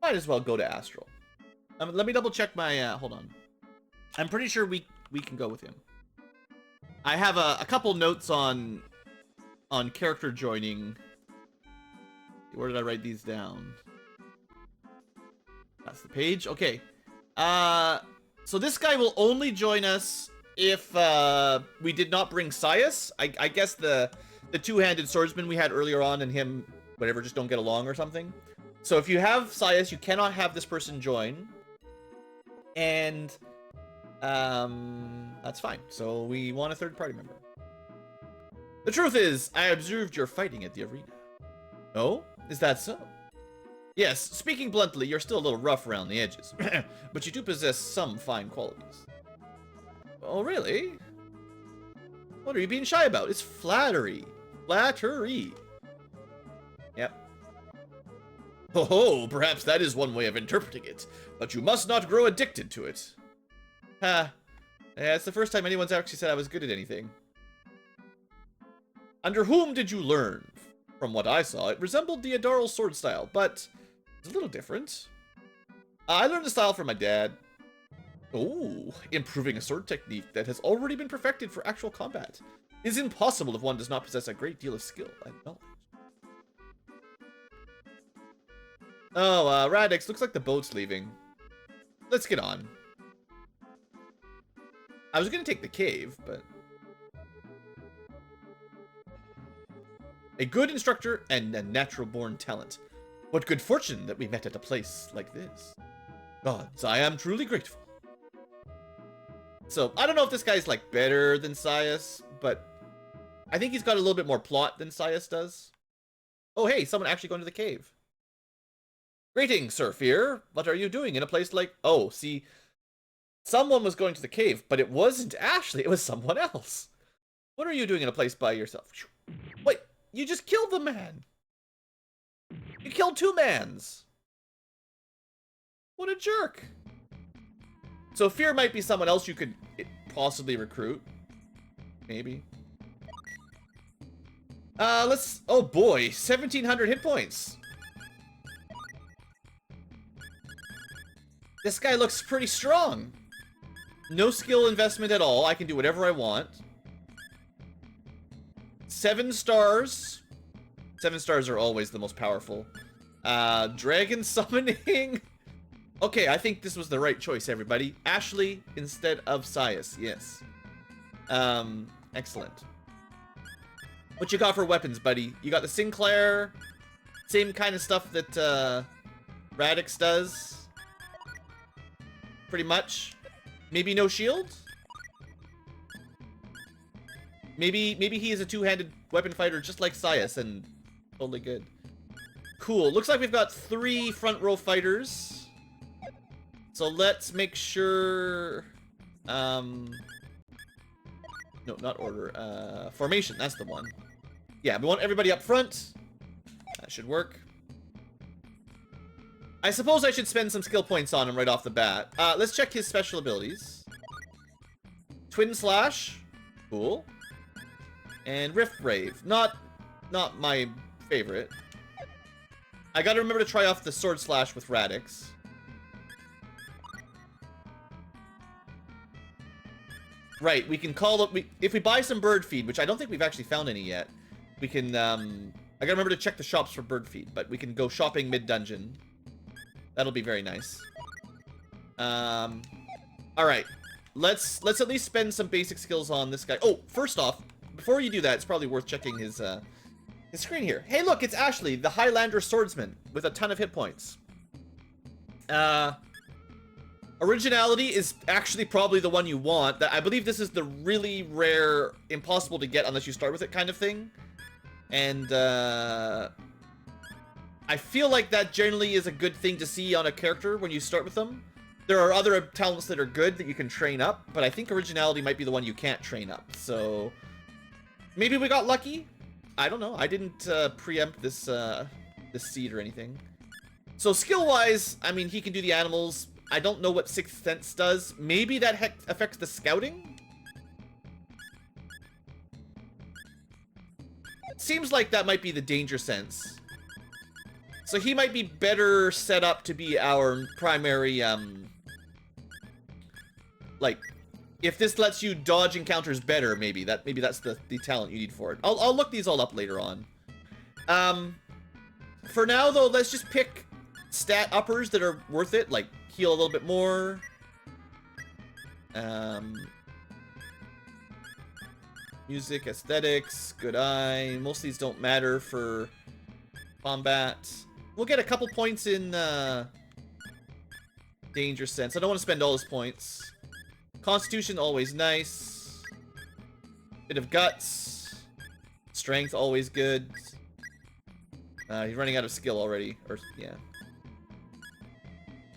Might as well go to Astral. Let me double check my, hold on. I'm pretty sure we can go with him. I have a couple notes on character joining. Where did I write these down? That's the page. Okay. So this guy will only join us if we did not bring Sias. I guess the two-handed swordsman we had earlier on and him, whatever, just don't get along or something. So if you have Sias, you cannot have this person join. And that's fine. So we want a third party member. The truth is, I observed your fighting at the arena. Oh? Is that so? Yes, speaking bluntly, you're still a little rough around the edges. But you do possess some fine qualities. Oh, really? What are you being shy about? It's flattery. Flattery. Yep. Oh, perhaps that is one way of interpreting it. But you must not grow addicted to it. Ha. Yeah, it's the first time anyone's actually said I was good at anything. Under whom did you learn? From what I saw, it resembled the Astral sword style, but it's a little different. I learned the style from my dad. Oh, improving a sword technique that has already been perfected for actual combat is impossible if one does not possess a great deal of skill and knowledge. Oh, Radix, looks like the boat's leaving. Let's get on. I was gonna take the cave, but... A good instructor and a natural-born talent. What good fortune that we met at a place like this. Gods, I am truly grateful. So, I don't know if this guy's, like, better than Sias, but I think he's got a little bit more plot than Sias does. Oh, hey, someone actually going to the cave. Greetings, Sir Fear. What are you doing in a place like... Oh, see, someone was going to the cave, but it wasn't Ashlay, it was someone else. What are you doing in a place by yourself? Wait, you just killed the man. You killed two mans. What a jerk. So Fear might be someone else you could possibly recruit. Maybe. Let's... Oh boy, 1,700 hit points. This guy looks pretty strong. No skill investment at all. I can do whatever I want. 7 stars. 7 stars are always the most powerful. Dragon summoning. Okay, I think this was the right choice, everybody. Ashlay instead of Sias. Yes. Excellent. What you got for weapons, buddy? You got the Sinclair. Same kind of stuff that Radix does. Pretty much. Maybe no shield? Maybe he is a two-handed weapon fighter just like Sias and totally good. Cool. Looks like we've got 3 front row fighters. So let's make sure... No, not order. Formation, that's the one. Yeah, we want everybody up front. That should work. I suppose I should spend some skill points on him right off the bat. Let's check his special abilities. Twin Slash. Cool. And Rift Brave. Not my favorite. I gotta remember to try off the Sword Slash with Radix. Right, we can call up... if we buy some bird feed, which I don't think we've actually found any yet, we can... I gotta remember to check the shops for bird feed, but we can go shopping mid-dungeon. That'll be very nice. Alright. Let's at least spend some basic skills on this guy. Oh, first off, before you do that, it's probably worth checking his screen here. Hey, look, it's Ashlay, the Highlander swordsman, with a ton of hit points. Originality is actually probably the one you want. I believe this is the really rare, impossible to get unless you start with it kind of thing. And, I feel like that generally is a good thing to see on a character when you start with them. There are other talents that are good that you can train up, but I think originality might be the one you can't train up. So maybe we got lucky. I don't know. I didn't preempt this this seed or anything. So skill-wise, I mean, he can do the animals. I don't know what Sixth Sense does. Maybe that affects the scouting? It seems like that might be the danger sense. So he might be better set up to be our primary, like, if this lets you dodge encounters better, maybe that's the talent you need for it. I'll look these all up later on. For now, though, let's just pick stat uppers that are worth it, like heal a little bit more. Music, aesthetics, good eye. Most of these don't matter for combat. We'll get a couple points in danger sense. I don't want to spend all his points. Constitution, always nice. Bit of guts. Strength, always good. He's running out of skill already. Or, yeah.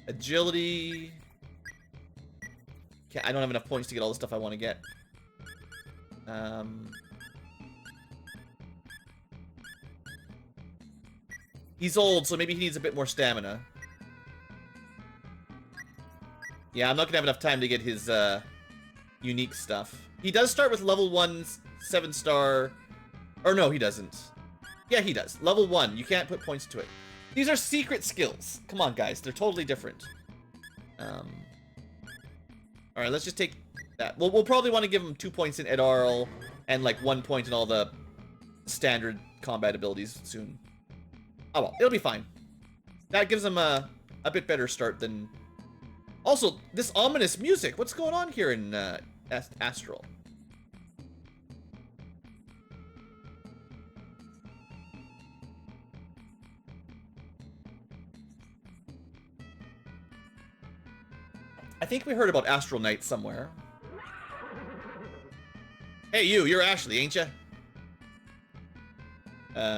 Agility. I don't have enough points to get all the stuff I want to get. He's old, so maybe he needs a bit more stamina. Yeah, I'm not gonna have enough time to get his unique stuff. He does start with level 1 7-star. Or no, he doesn't. Yeah, he does. Level 1. You can't put points to it. These are secret skills. Come on, guys. They're totally different. Alright, let's just take that. We'll probably want to give him 2 points in Edarl and like 1 point in all the standard combat abilities soon. Oh well, it'll be fine. That gives him a bit better start than... Also, this ominous music. What's going on here in Astral? I think we heard about Astral Knight somewhere. Hey you, you're Ashlay, ain't ya?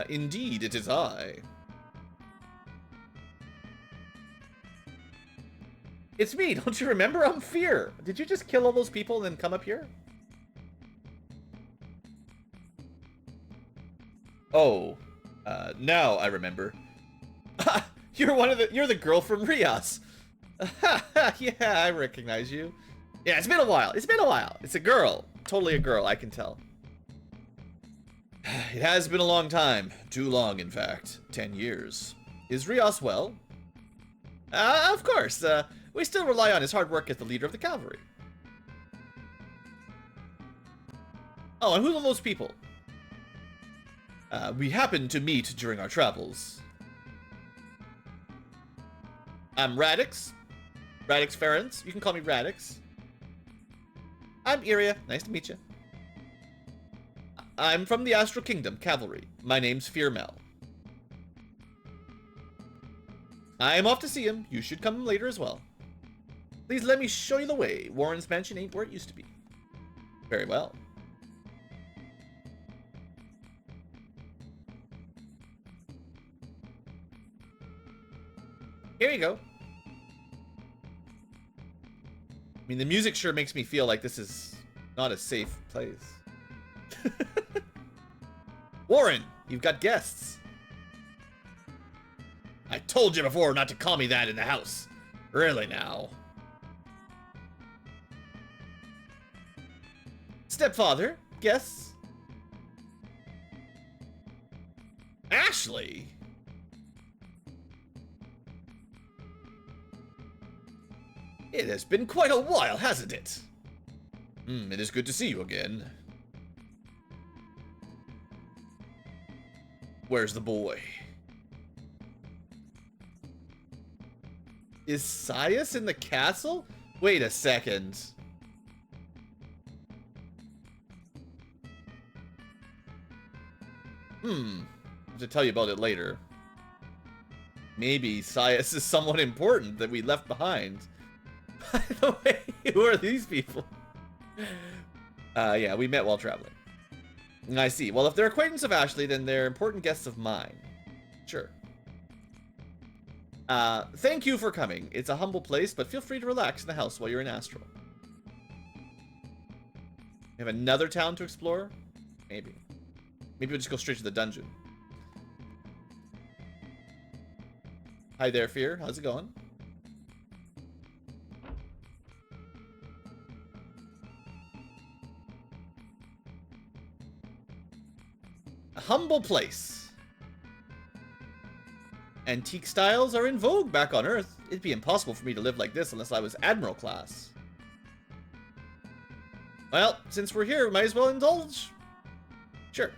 Indeed, it is I. It's me, don't you remember? I'm Fear. Did you just kill all those people and then come up here? Oh, now I remember. You're the girl from Rias. Yeah, I recognize you. Yeah, it's been a while. It's been a while. It's a girl. Totally a girl, I can tell. It has been a long time. Too long, in fact. 10 years. Is Rias well? Of course. We still rely on his hard work as the leader of the cavalry. Oh, and who are those people? We happened to meet during our travels. I'm Radix. Radix Ferens. You can call me Radix. I'm Iria. Nice to meet you. I'm from the Astral Kingdom, Cavalry. My name's Fearmel. I'm off to see him. You should come later as well. Please let me show you the way. Warren's mansion ain't where it used to be. Very well. Here you go. I mean, the music sure makes me feel like this is not a safe place. Warren, you've got guests. I told you before not to call me that in the house. Really now. Stepfather, guests. Ashlay. It has been quite a while, hasn't it? It is good to see you again. Where's the boy? Is Sias in the castle? Wait a second. I'll have to tell you about it later. Maybe Sias is someone important that we left behind. By the way, who are these people? Yeah, we met while traveling. I see. Well, if they're acquaintance of Ashlay, then they're important guests of mine. Sure. Thank you for coming. It's a humble place, but feel free to relax in the house while you're in Astral. We have another town to explore? Maybe. Maybe we'll just go straight to the dungeon. Hi there, Fear. How's it going? A humble place. Antique styles are in vogue back on Earth. It'd be impossible for me to live like this unless I was Admiral class. Well, since we're here, we might as well indulge. Sure.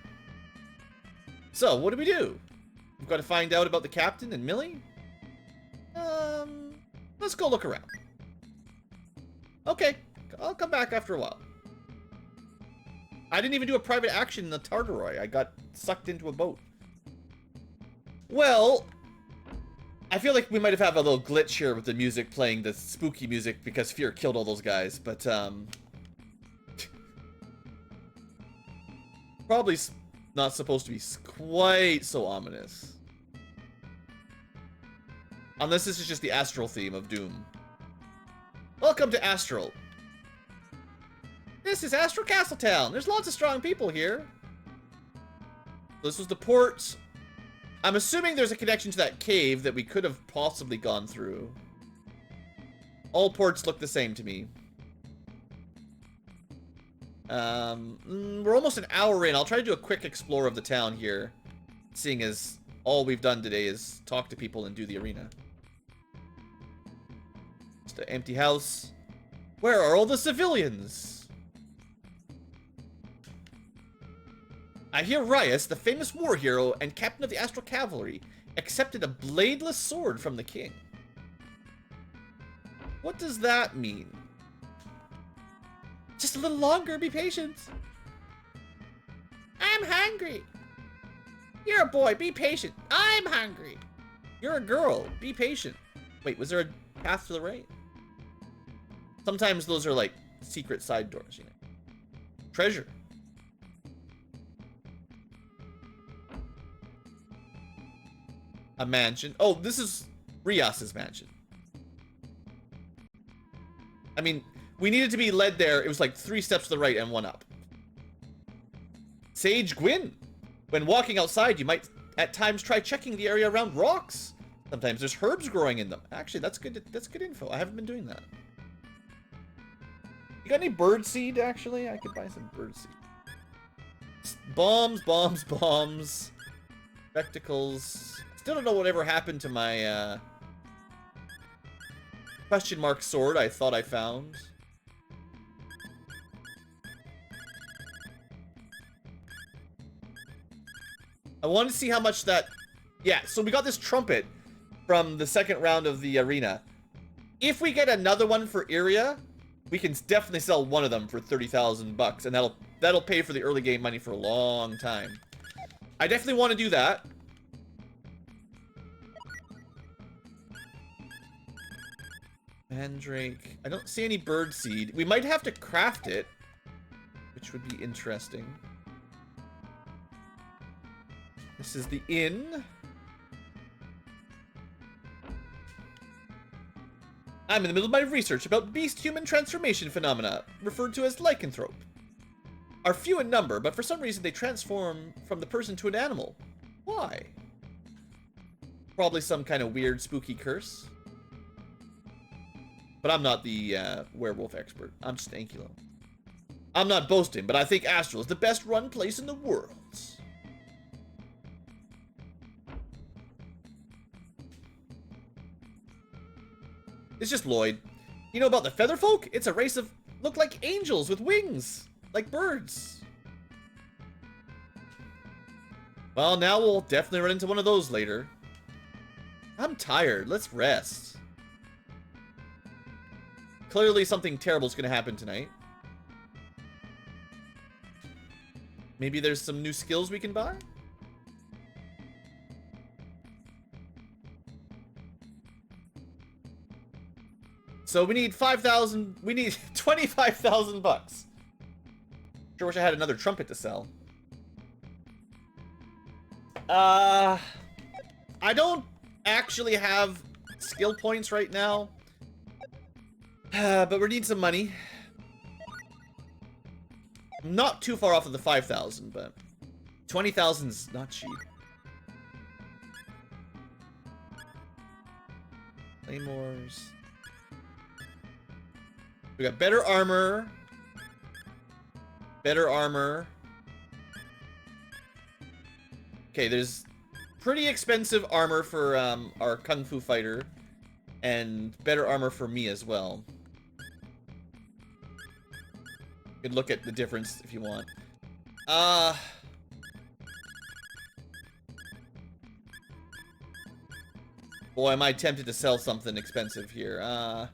So, what do we do? We've got to find out about the captain and Millie? Let's go look around. Okay, I'll come back after a while. I didn't even do a private action in the Tataroy. I got sucked into a boat. Well, I feel like we might have had a little glitch here with the music playing the spooky music because Fear killed all those guys, but probably not supposed to be quite so ominous. Unless this is just the Astral theme of Doom. Welcome to Astral. This is Astral Castletown. There's lots of strong people here. This was the port. I'm assuming there's a connection to that cave that we could have possibly gone through. All ports look the same to me. We're almost an hour in. I'll try to do a quick explore of the town here, seeing as all we've done today is talk to people and do the arena. Just an empty house. Where are all the civilians? I hear Rias, the famous war hero and captain of the Astral Cavalry, accepted a bladeless sword from the king. What does that mean? Just a little longer, be patient. I'm hungry. You're a boy, be patient. I'm hungry. You're a girl, be patient. Wait, was there a path to the right? Sometimes those are like secret side doors, you know. Treasure. A mansion. Oh, this is Rias's mansion. I mean, we needed to be led there. It was like 3 steps to the right and 1 up. Sage Gwyn. When walking outside, you might at times try checking the area around rocks. Sometimes there's herbs growing in them. Actually, that's good. That's good info. I haven't been doing that. You got any bird seed? Actually, I could buy some bird seed. Bombs, bombs, bombs. Spectacles. Still don't know whatever happened to my question mark sword I thought I found. I want to see how much that... Yeah, so we got this trumpet from the second round of the arena. If we get another one for area, we can definitely sell one of them for 30,000 bucks, and that'll pay for the early game money for a long time. I definitely want to do that. Mandrake. I don't see any bird seed. We might have to craft it, which would be interesting. This is the inn. I'm in the middle of my research about beast-human transformation phenomena, referred to as lycanthrope. Are few in number, but for some reason they transform from the person to an animal. Why? Probably some kind of weird, spooky curse. But I'm not the werewolf expert. I'm just Ankylo. I'm not boasting, but I think Astral is the best run place in the world. It's just Lloyd. You know about the feather folk? It's a race of look like angels with wings, like birds. Well, now we'll definitely run into one of those later. I'm tired. Let's rest. Clearly something terrible is going to happen tonight. Maybe there's some new skills we can buy? So we need 5,000, we need 25,000 bucks. Sure wish I had another trumpet to sell. I don't actually have skill points right now. But we need some money. Not too far off of the 5,000, but 20,000 is not cheap. Claymores. We got better armor. Better armor. Okay, there's pretty expensive armor for our Kung Fu fighter. And better armor for me as well. You can look at the difference if you want. Boy, am I tempted to sell something expensive here.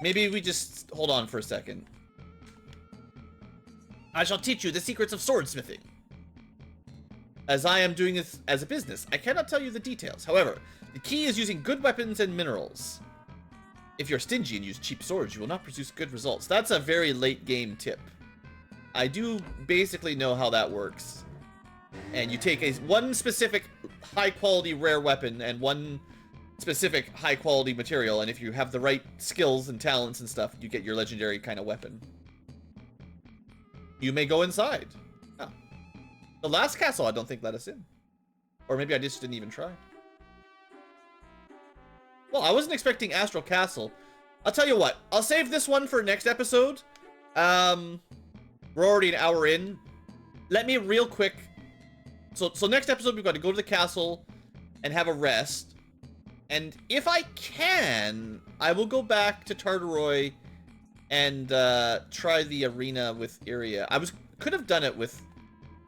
Maybe we just hold on for a second. I shall teach you the secrets of swordsmithing. As I am doing this as a business, I cannot tell you the details. However, the key is using good weapons and minerals. If you're stingy and use cheap swords, you will not produce good results. That's a very late game tip. I do basically know how that works. And you take one specific high quality rare weapon and one specific high quality material, and if you have the right skills and talents and stuff, you get your legendary kind of weapon. You may go inside. Oh. The last castle I don't think let us in. Or maybe I just didn't even try. Well, I wasn't expecting Astral Castle. I'll tell you what, I'll save this one for next episode. We're already an hour in. Let me real quick. So next episode we've got to go to the castle and have a rest. And if I can, I will go back to Tataroy and try the arena with Iria. Could have done it with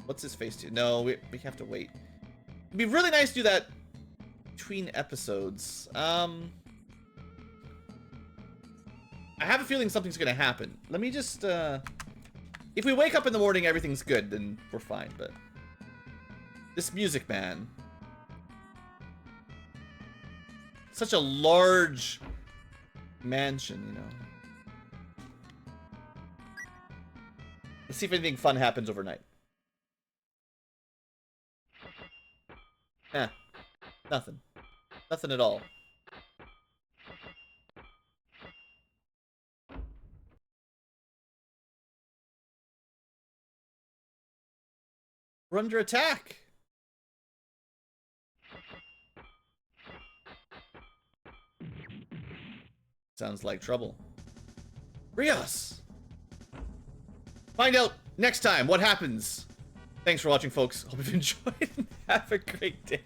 what's his face too. No, we have to wait. It'd be really nice to do that between episodes. I have a feeling something's gonna happen. Let me just if we wake up in the morning everything's good, then we're fine. But this music, man, such a large mansion, you know. Let's see if anything fun happens overnight. Nothing. Nothing at all. We're under attack. Sounds like trouble. Rios! Find out next time what happens. Thanks for watching, folks. Hope you've enjoyed. Have a great day.